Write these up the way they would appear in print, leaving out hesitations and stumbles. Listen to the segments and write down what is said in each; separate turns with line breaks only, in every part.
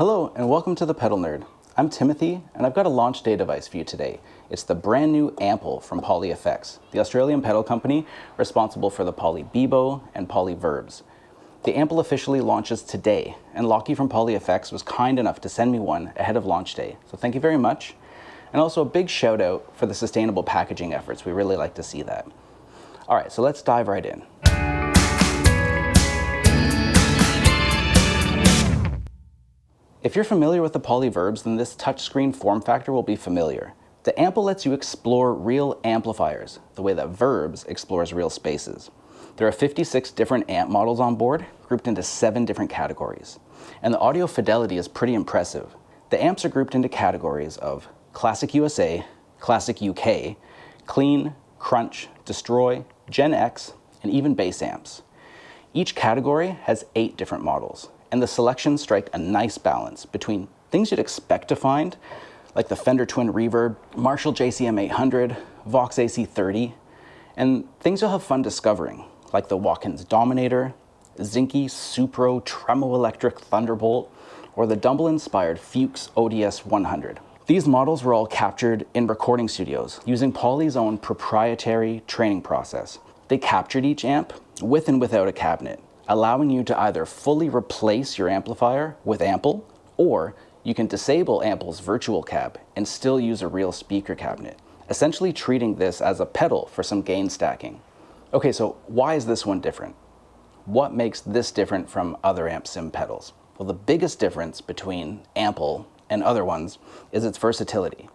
Hello and welcome to the Pedal Nerd. I'm Timothy and I've got a launch day device for you today. It's the brand new Ample from Poly Effects, the Australian pedal company responsible for the Poly Bebo and Poly Verbs. The Ample officially launches today, and Lockie from Poly Effects was kind enough to send me one ahead of launch day, so thank you very much. And also a big shout out for the sustainable packaging efforts. We really like to see that. All right, so let's dive right in. If you're familiar with the Poly Verbs, then this touchscreen form factor will be familiar. The Ample lets you explore real amplifiers, the way that Verbs explores real spaces. There are 56 different amp models on board, grouped into 7 different categories. And the audio fidelity is pretty impressive. The amps are grouped into categories of Classic USA, Classic UK, Clean, Crunch, Destroy, Gen X, and even bass amps. Each category has 8 different models, and the selections strike a nice balance between things you'd expect to find, like the Fender Twin Reverb, Marshall JCM 800, Vox AC30, and things you'll have fun discovering, like the Watkins Dominator, Zinke Supro Tremo Electric Thunderbolt, or the Dumble-inspired Fuchs ODS 100. These models were all captured in recording studios using Poly's own proprietary training process. They captured each amp with and without a cabinet, allowing you to either fully replace your amplifier with Ample, or you can disable Ample's virtual cab and still use a real speaker cabinet, essentially treating this as a pedal for some gain stacking. Okay, so why is this one different? What makes this different from other amp sim pedals? Well, the biggest difference between Ample and other ones is its versatility.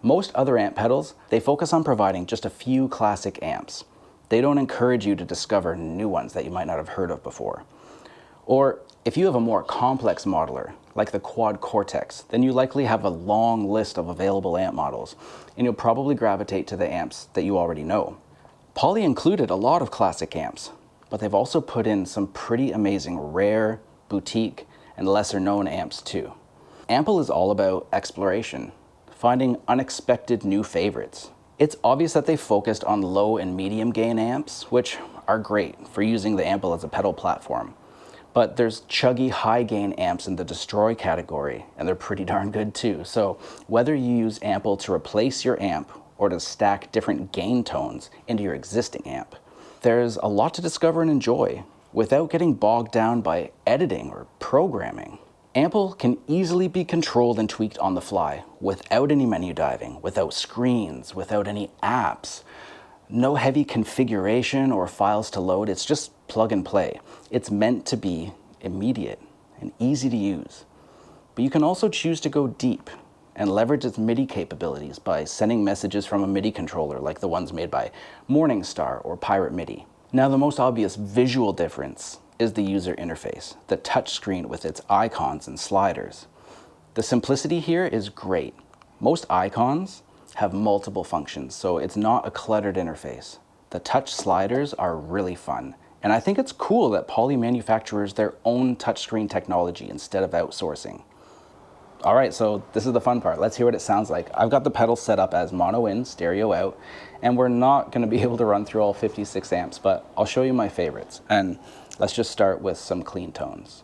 Most other amp pedals, they focus on providing just a few classic amps. They don't encourage you to discover new ones that you might not have heard of before. Or if you have a more complex modeler, like the Quad Cortex, then you likely have a long list of available amp models, and you'll probably gravitate to the amps that you already know. Poly included a lot of classic amps, but they've also put in some pretty amazing rare, boutique, and lesser known amps too. Ample is all about exploration, finding unexpected new favorites. It's obvious that they focused on low and medium gain amps, which are great for using the Ample as a pedal platform. But there's chuggy high gain amps in the Destroy category, and they're pretty darn good too. So whether you use Ample to replace your amp or to stack different gain tones into your existing amp, there's a lot to discover and enjoy without getting bogged down by editing or programming. Ample can easily be controlled and tweaked on the fly without any menu diving, without screens, without any apps. No heavy configuration or files to load, it's just plug and play. It's meant to be immediate and easy to use. But you can also choose to go deep and leverage its MIDI capabilities by sending messages from a MIDI controller like the ones made by Morningstar or Pirate MIDI. Now, the most obvious visual difference is the user interface, the touchscreen with its icons and sliders. The simplicity here is great. Most icons have multiple functions, so it's not a cluttered interface. The touch sliders are really fun, and I think it's cool that Poly manufactures their own touchscreen technology instead of outsourcing. All right, so this is the fun part. Let's hear what it sounds like. I've got the pedal set up as mono in, stereo out, and we're not gonna be able to run through all 56 amps, but I'll show you my favorites. And let's just start with some clean tones.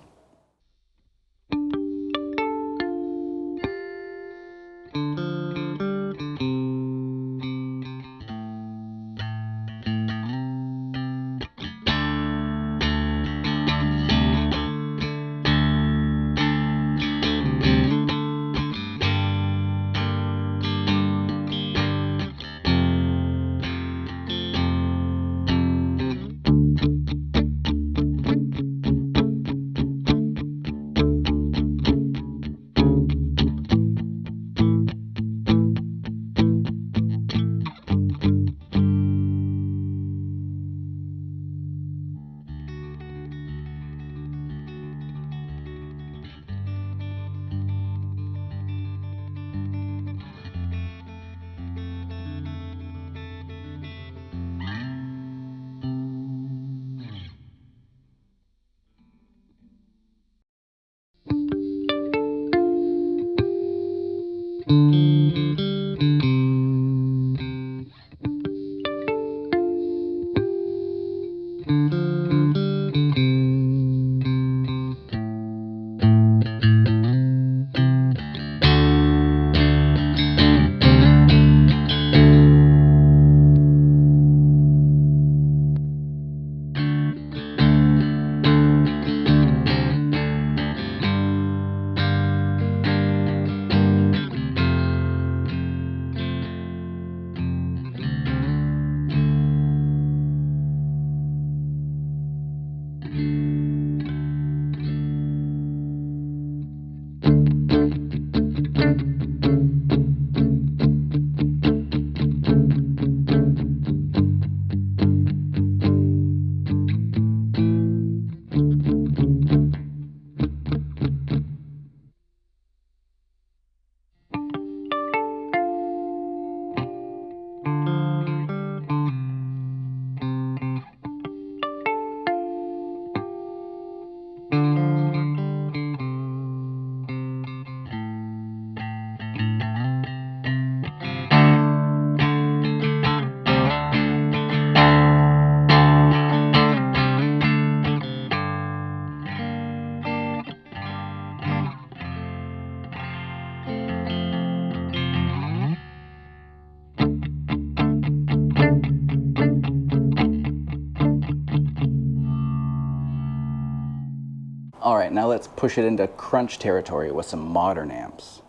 All right, now let's push it into crunch territory with some modern amps.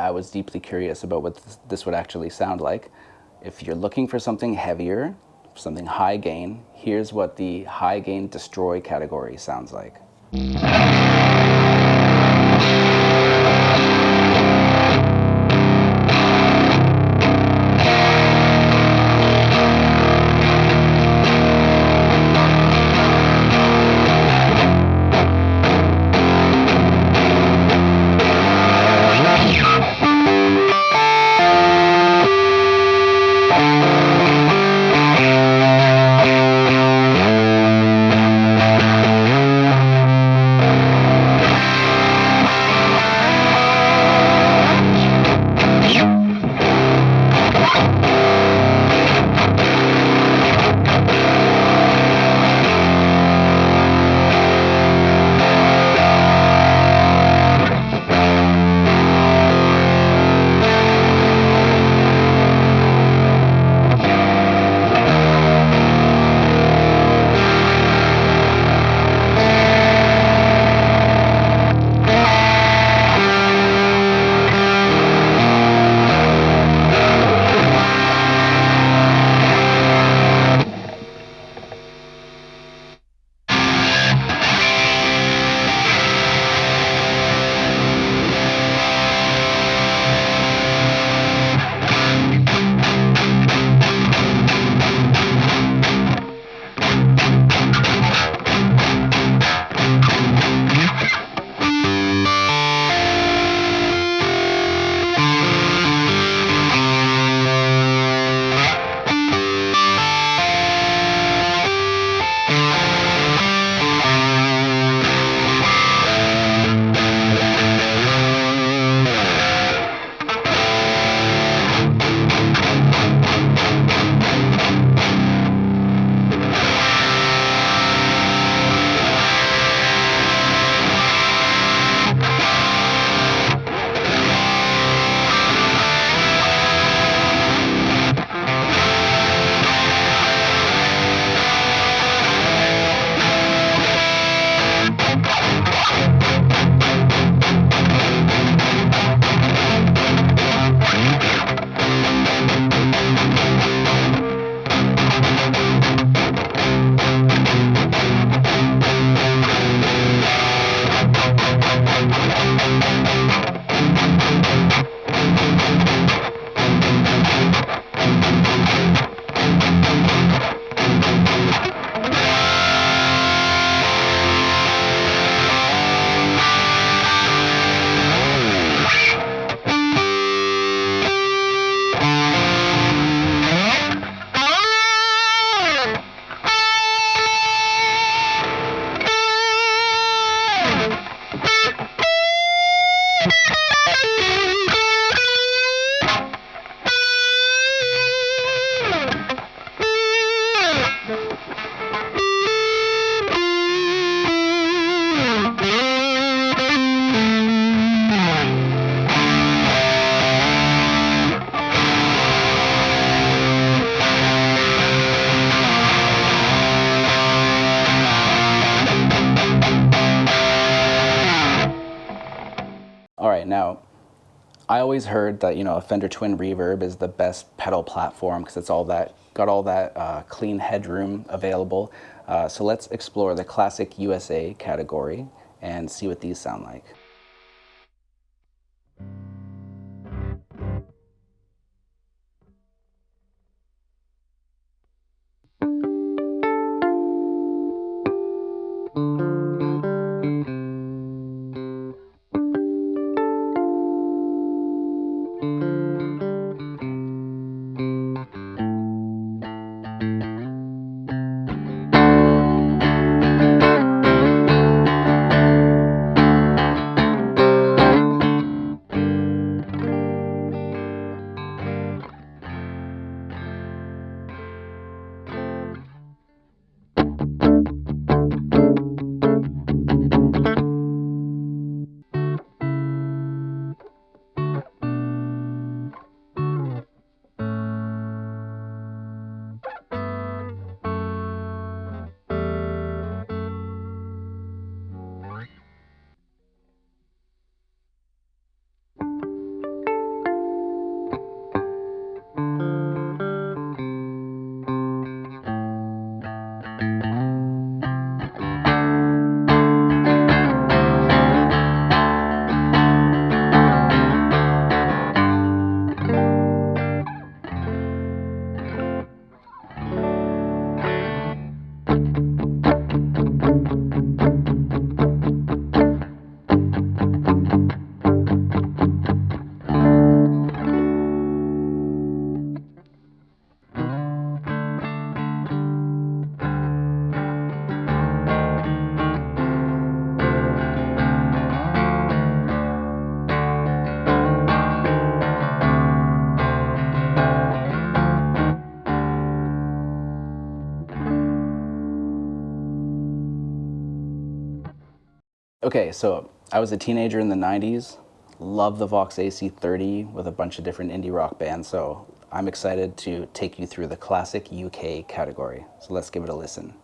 I was deeply curious about what this would actually sound like. If you're looking for something heavier, something high gain, here's what the high gain destroy category sounds like. All right, now I always heard that a Fender Twin Reverb is the best pedal platform because it's got all that clean headroom available. So let's explore the classic USA category and see what these sound like. Okay, so I was a teenager in the 90s, loved the Vox AC30 with a bunch of different indie rock bands, so I'm excited to take you through the classic UK category. So let's give it a listen.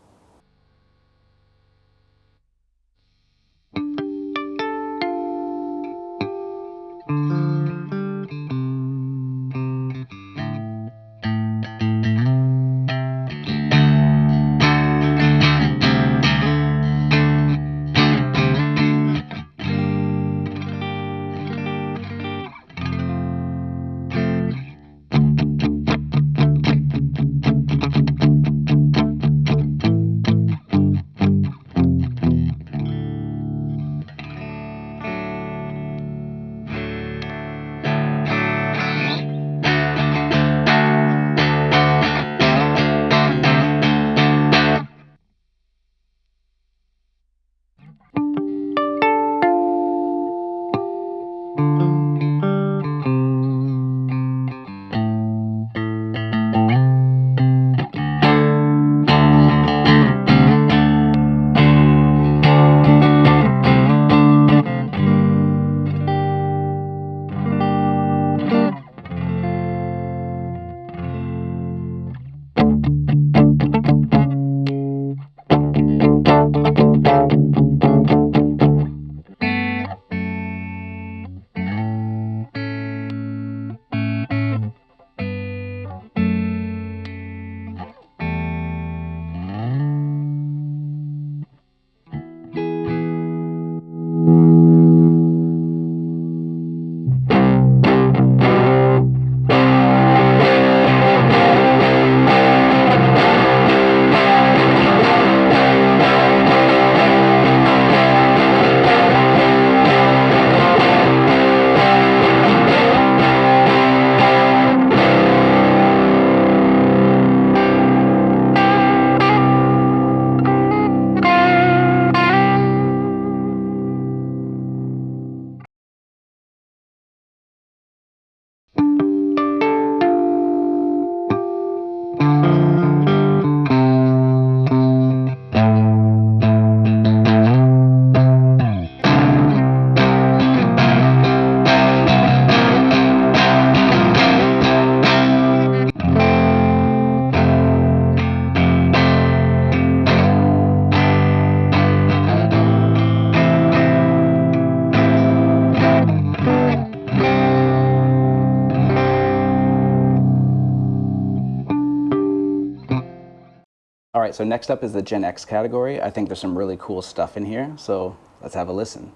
right, so next up is the Gen X category. I think there's some really cool stuff in here, so let's have a listen.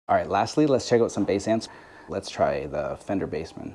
All right, lastly, let's check out some bass amps. Let's try the Fender Bassman.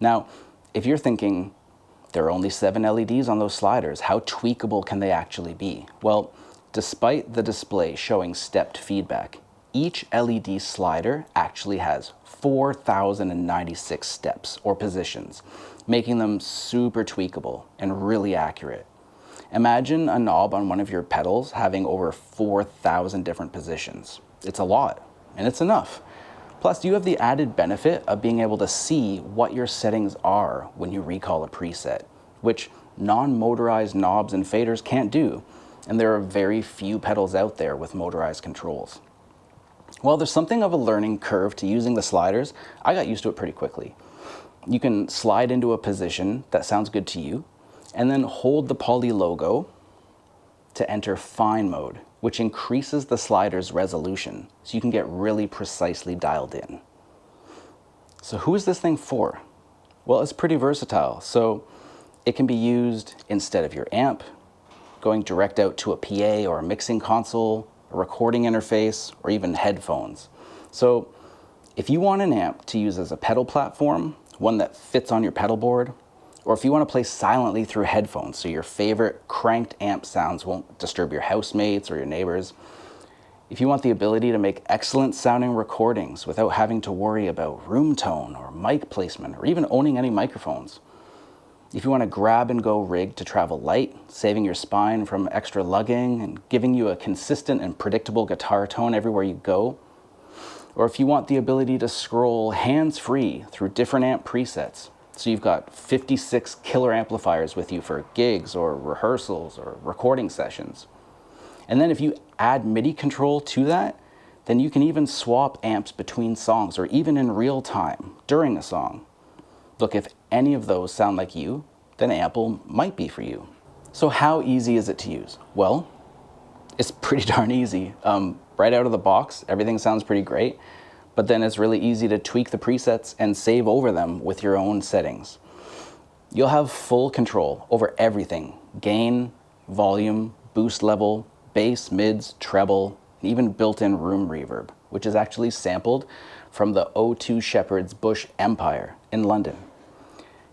Now, if you're thinking, there are only 7 LEDs on those sliders, how tweakable can they actually be? Well, despite the display showing stepped feedback, each LED slider actually has 4,096 steps or positions, making them super tweakable and really accurate. Imagine a knob on one of your pedals having over 4,000 different positions. It's a lot, and it's enough. Plus, you have the added benefit of being able to see what your settings are when you recall a preset, which non-motorized knobs and faders can't do, and there are very few pedals out there with motorized controls. While there's something of a learning curve to using the sliders, I got used to it pretty quickly. You can slide into a position that sounds good to you, and then hold the Poly logo to enter fine mode, which increases the slider's resolution, so you can get really precisely dialed in. So who is this thing for? Well, it's pretty versatile. So it can be used instead of your amp, going direct out to a PA or a mixing console, a recording interface, or even headphones. So if you want an amp to use as a pedal platform, one that fits on your pedal board, or if you want to play silently through headphones so your favorite cranked amp sounds won't disturb your housemates or your neighbors, if you want the ability to make excellent sounding recordings without having to worry about room tone or mic placement or even owning any microphones, if you want a grab and go rig to travel light, saving your spine from extra lugging and giving you a consistent and predictable guitar tone everywhere you go, or if you want the ability to scroll hands-free through different amp presets, so you've got 56 killer amplifiers with you for gigs or rehearsals or recording sessions. And then if you add MIDI control to that, then you can even swap amps between songs or even in real time during a song. Look, if any of those sound like you, then Ample might be for you. So how easy is it to use? Well, it's pretty darn easy. Right out of the box, everything sounds pretty great. But then it's really easy to tweak the presets and save over them with your own settings. You'll have full control over everything: gain, volume, boost level, bass, mids, treble, and even built-in room reverb, which is actually sampled from the O2 Shepherd's Bush Empire in London.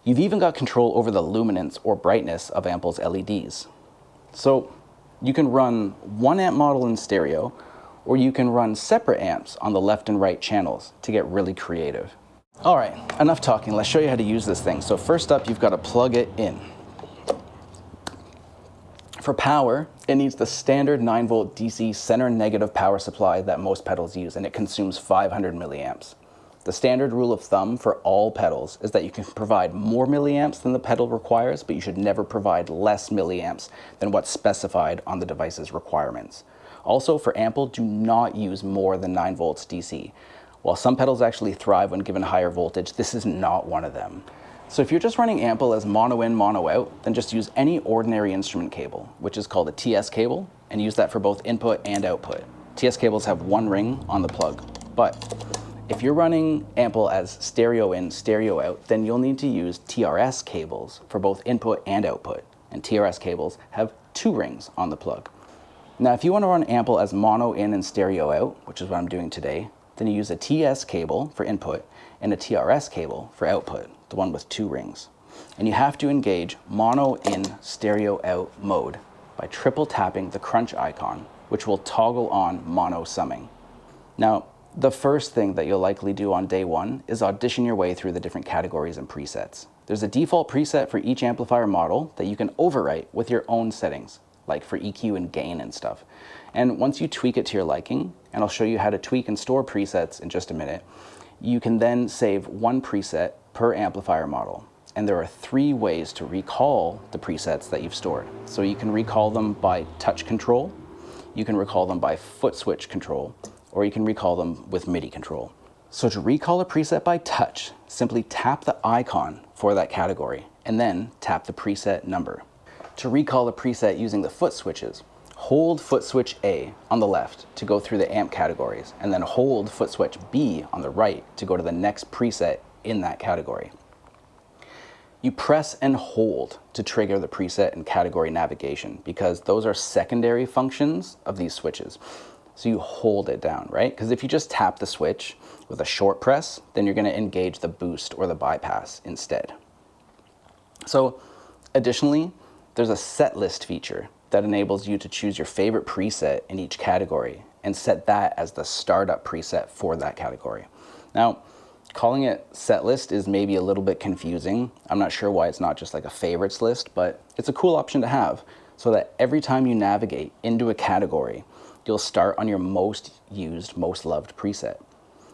You've even got control over the luminance or brightness of Ample's LEDs. So you can run one amp model in stereo, or you can run separate amps on the left and right channels to get really creative. All right, enough talking. Let's show you how to use this thing. So first up, you've got to plug it in. For power, it needs the standard 9-volt DC center negative power supply that most pedals use, and it consumes 500 milliamps. The standard rule of thumb for all pedals is that you can provide more milliamps than the pedal requires, but you should never provide less milliamps than what's specified on the device's requirements. Also, for Ample, do not use more than 9 volts DC. While some pedals actually thrive when given higher voltage, this is not one of them. So if you're just running Ample as mono in, mono out, then just use any ordinary instrument cable, which is called a TS cable, and use that for both input and output. TS cables have one ring on the plug. But if you're running Ample as stereo in, stereo out, then you'll need to use TRS cables for both input and output. And TRS cables have 2 rings on the plug. Now, if you want to run Ample as mono in and stereo out, which is what I'm doing today, then you use a TS cable for input and a TRS cable for output, the one with 2 rings. And you have to engage mono in, stereo out mode by triple tapping the crunch icon, which will toggle on mono summing. Now, the first thing that you'll likely do on day one is audition your way through the different categories and presets. There's a default preset for each amplifier model that you can overwrite with your own settings, like for EQ and gain and stuff. And once you tweak it to your liking, and I'll show you how to tweak and store presets in just a minute, you can then save one preset per amplifier model. And there are 3 ways to recall the presets that you've stored. So you can recall them by touch control, you can recall them by foot switch control, or you can recall them with MIDI control. So to recall a preset by touch, simply tap the icon for that category, and then tap the preset number. To recall a preset using the foot switches, hold foot switch A on the left to go through the amp categories, and then hold foot switch B on the right to go to the next preset in that category. You press and hold to trigger the preset and category navigation because those are secondary functions of these switches. So you hold it down, right? Because if you just tap the switch with a short press, then you're going to engage the boost or the bypass instead. So additionally, there's a set list feature that enables you to choose your favorite preset in each category and set that as the startup preset for that category. Now, calling it set list is maybe a little bit confusing. I'm not sure why it's not just like a favorites list, but it's a cool option to have so that every time you navigate into a category, you'll start on your most used, most loved preset.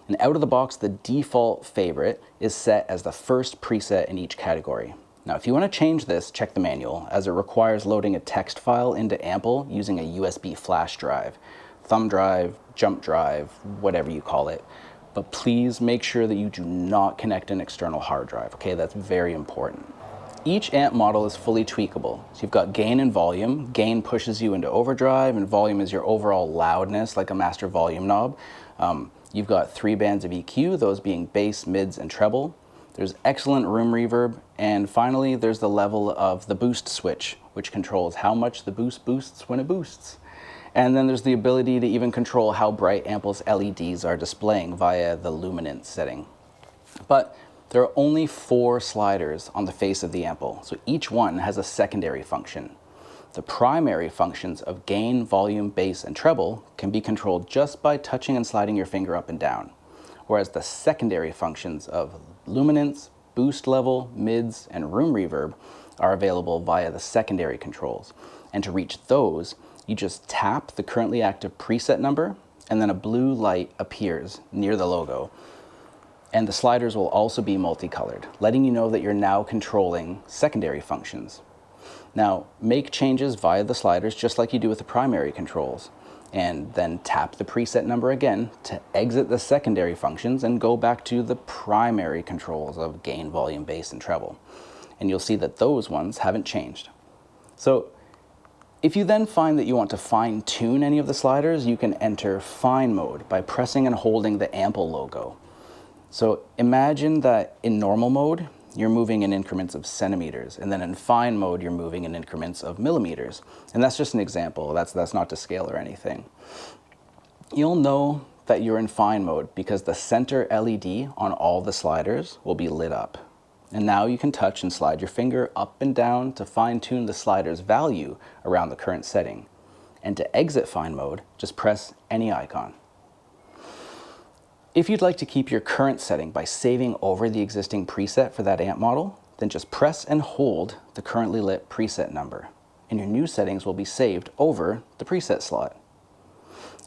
And out of the box, the default favorite is set as the first preset in each category. Now, if you want to change this, check the manual, as it requires loading a text file into Ample using a USB flash drive, thumb drive, jump drive, whatever you call it. But please make sure that you do not connect an external hard drive, okay? That's very important. Each amp model is fully tweakable. So you've got gain and volume. Gain pushes you into overdrive, and volume is your overall loudness, like a master volume knob. You've got 3 bands of EQ, those being bass, mids, and treble. There's excellent room reverb, and finally there's the level of the boost switch, which controls how much the boost boosts when it boosts. And then there's the ability to even control how bright Ample's LEDs are displaying via the luminance setting. But there are only 4 sliders on the face of the Ample, so each one has a secondary function. The primary functions of gain, volume, bass, and treble can be controlled just by touching and sliding your finger up and down, whereas the secondary functions of luminance, boost level, mids, and room reverb are available via the secondary controls. And to reach those, you just tap the currently active preset number, and then a blue light appears near the logo. And the sliders will also be multicolored, letting you know that you're now controlling secondary functions. Now, make changes via the sliders just like you do with the primary controls, and then tap the preset number again to exit the secondary functions and go back to the primary controls of gain, volume, bass, and treble. And you'll see that those ones haven't changed. So if you then find that you want to fine tune any of the sliders, you can enter fine mode by pressing and holding the Ample logo. So imagine that in normal mode, you're moving in increments of centimeters, and then in fine mode, you're moving in increments of millimeters. And that's just an example. That's not to scale or anything. You'll know that you're in fine mode because the center LED on all the sliders will be lit up. And now you can touch and slide your finger up and down to fine tune the slider's value around the current setting. And to exit fine mode, just press any icon. If you'd like to keep your current setting by saving over the existing preset for that amp model, then just press and hold the currently lit preset number, and your new settings will be saved over the preset slot.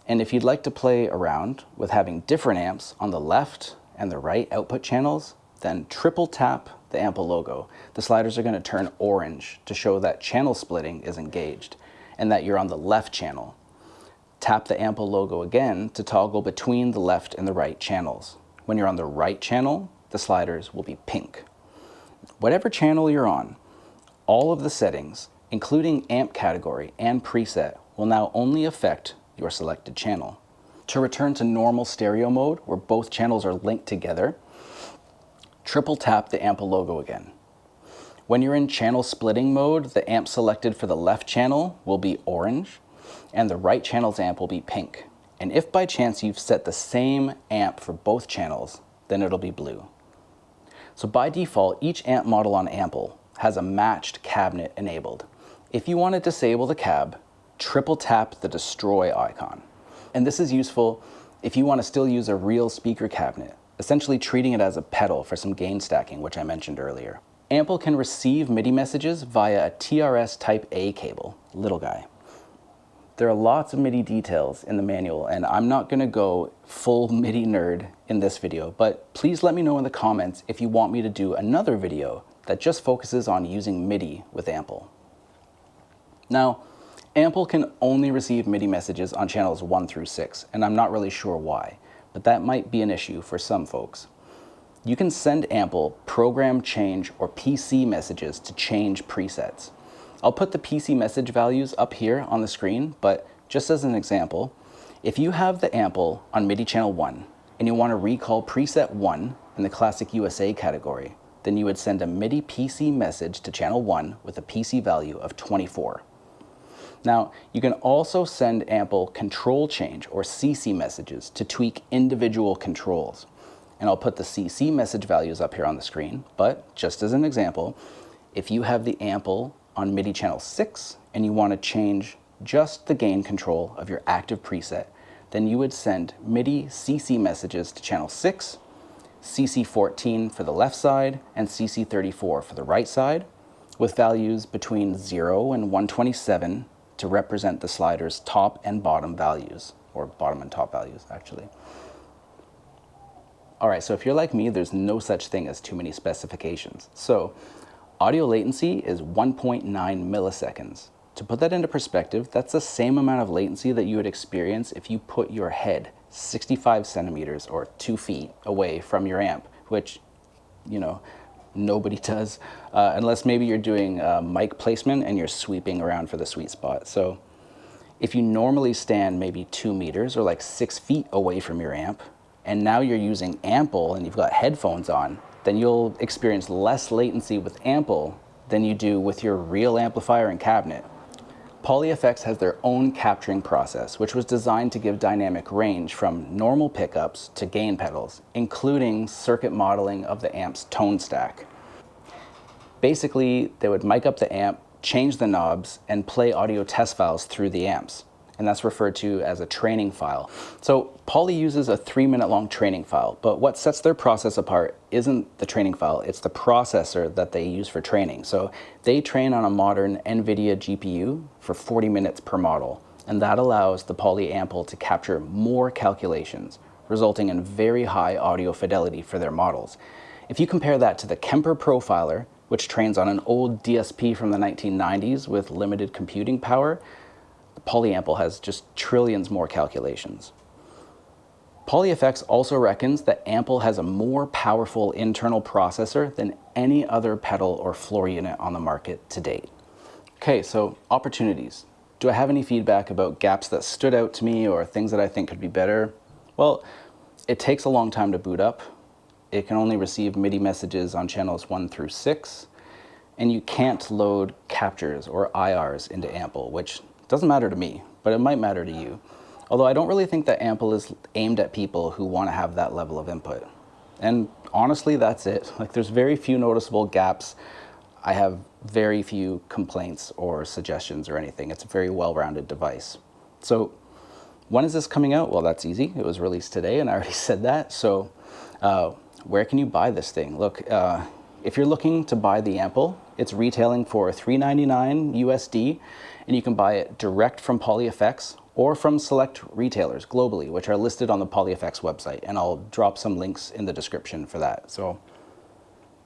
And if you'd like to play around with having different amps on the left and the right output channels, then triple tap the Ample logo. The sliders are going to turn orange to show that channel splitting is engaged and that you're on the left channel. Tap the Ample logo again to toggle between the left and the right channels. When you're on the right channel, the sliders will be pink. Whatever channel you're on, all of the settings, including amp category and preset, will now only affect your selected channel. To return to normal stereo mode, where both channels are linked together, triple tap the Ample logo again. When you're in channel splitting mode, the amp selected for the left channel will be orange, and the right channel's amp will be pink. And if by chance you've set the same amp for both channels, then it'll be blue. So by default, each amp model on Ample has a matched cabinet enabled. If you want to disable the cab, triple tap the destroy icon. And this is useful if you want to still use a real speaker cabinet, essentially treating it as a pedal for some gain stacking, which I mentioned earlier. Ample can receive MIDI messages via a TRS Type A cable, little guy. There are lots of MIDI details in the manual, and I'm not going to go full MIDI nerd in this video, but please let me know in the comments if you want me to do another video that just focuses on using MIDI with Ample. Now, Ample can only receive MIDI messages on channels 1 through 6, and I'm not really sure why, but that might be an issue for some folks. You can send Ample program change or PC messages to change presets. I'll put the PC message values up here on the screen, but just as an example, if you have the Ample on MIDI channel 1 and you want to recall preset 1 in the Classic USA category, then you would send a MIDI PC message to channel 1 with a PC value of 24. Now, you can also send Ample control change or CC messages to tweak individual controls. And I'll put the CC message values up here on the screen, but just as an example, if you have the Ample on MIDI channel 6 and you want to change just the gain control of your active preset, then you would send MIDI CC messages to channel 6, CC14 for the left side, and CC34 for the right side, with values between 0 and 127 to represent the slider's top and bottom values, or bottom and top values, actually. All right, so if you're like me, there's no such thing as too many specifications. So audio latency is 1.9 milliseconds. To put that into perspective, that's the same amount of latency that you would experience if you put your head 65 centimeters or 2 feet away from your amp, which, you know, nobody does, unless maybe you're doing mic placement and you're sweeping around for the sweet spot. So if you normally stand maybe 2 meters or like 6 feet away from your amp, and now you're using Ample and you've got headphones on, then you'll experience less latency with Ample than you do with your real amplifier and cabinet. PolyFX has their own capturing process, which was designed to give dynamic range from normal pickups to gain pedals, including circuit modeling of the amp's tone stack. Basically, they would mic up the amp, change the knobs, and play audio test files through the amps, and that's referred to as a training file. So Poly uses a 3-minute long training file, but what sets their process apart isn't the training file, it's the processor that they use for training. So they train on a modern NVIDIA GPU for 40 minutes per model, and that allows the Poly Ample to capture more calculations, resulting in very high audio fidelity for their models. If you compare that to the Kemper Profiler, which trains on an old DSP from the 1990s with limited computing power, the Poly Ample has just trillions more calculations. PolyFX also reckons that Ample has a more powerful internal processor than any other pedal or floor unit on the market to date. Okay, so opportunities. Do I have any feedback about gaps that stood out to me or things that I think could be better? Well, it takes a long time to boot up. It can only receive MIDI messages on channels 1 through 6, and you can't load captures or IRs into Ample, which doesn't matter to me, but it might matter to you. Although I don't really think that Ample is aimed at people who want to have that level of input. And honestly, that's it. Like, there's very few noticeable gaps. I have very few complaints or suggestions or anything. It's a very well-rounded device. So when is this coming out? Well, that's easy. It was released today, and I already said that. So where can you buy this thing? Look, if you're looking to buy the Ample, it's retailing for $399 USD, and you can buy it direct from PolyFX or from select retailers globally, which are listed on the PolyFX website, and I'll drop some links in the description for that. So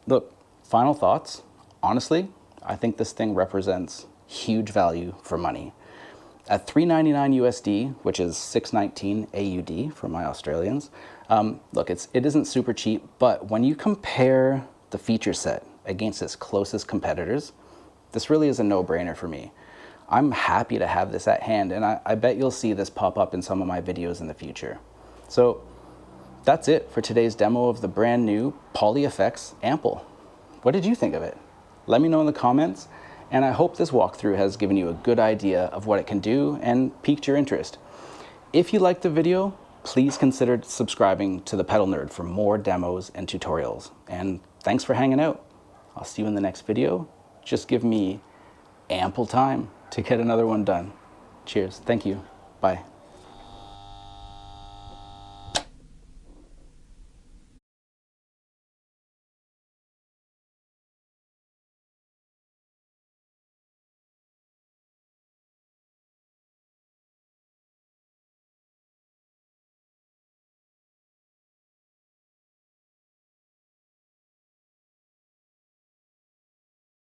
look, final thoughts. Honestly, I think this thing represents huge value for money. At $399 USD, which is $619 AUD for my Australians, look, it isn't super cheap, but when you compare the feature set against its closest competitors, this really is a no-brainer for me. I'm happy to have this at hand, and I bet you'll see this pop up in some of my videos in the future. So that's it for today's demo of the brand new PolyFX Ample. What did you think of it? Let me know in the comments, and I hope this walkthrough has given you a good idea of what it can do and piqued your interest. If you liked the video, please consider subscribing to The Pedal Nerd for more demos and tutorials. And thanks for hanging out. I'll see you in the next video. Just give me ample time to get another one done. Cheers. Thank you. Bye.